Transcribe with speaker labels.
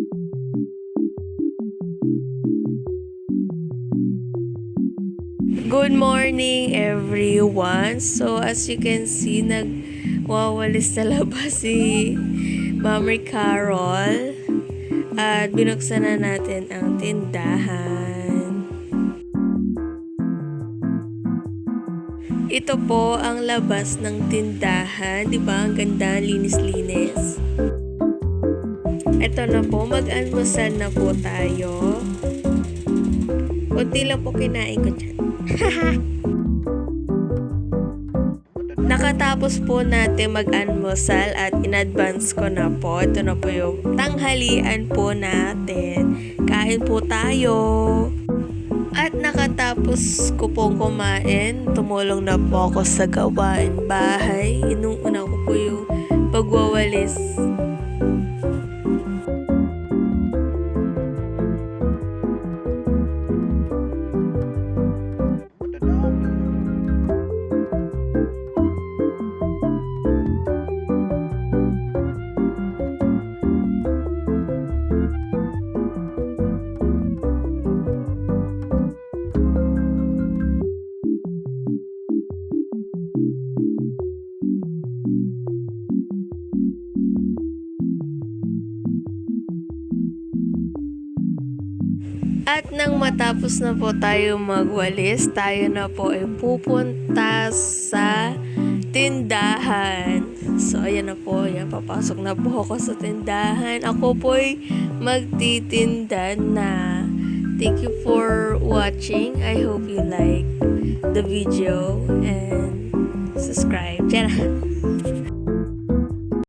Speaker 1: Good morning everyone. So as you can see, nagwawalis na labas si Mommy Carol at binuksan na natin ang tindahan. Ito po ang labas ng tindahan, 'di ba? Ang ganda, linis-linis. Ito na po, mag-almusal na po tayo. Kunti lang po kinain ko dyan. Nakatapos po natin mag-almusal at in-advance ko na po. Ito na po yung tanghalian po natin. Kain po tayo. At nakatapos ko pong kumain, tumulong na po ako sa gawain bahay. Inuuna ko po yung pagwawalis. At nang matapos na po tayo magwalis, tayo na po ay pupunta sa tindahan. So, ayan na po. Ayan, papasok na po ako sa tindahan. Ako po ay magtitinda na. Thank you for watching. I hope you like the video and subscribe. Diyan na.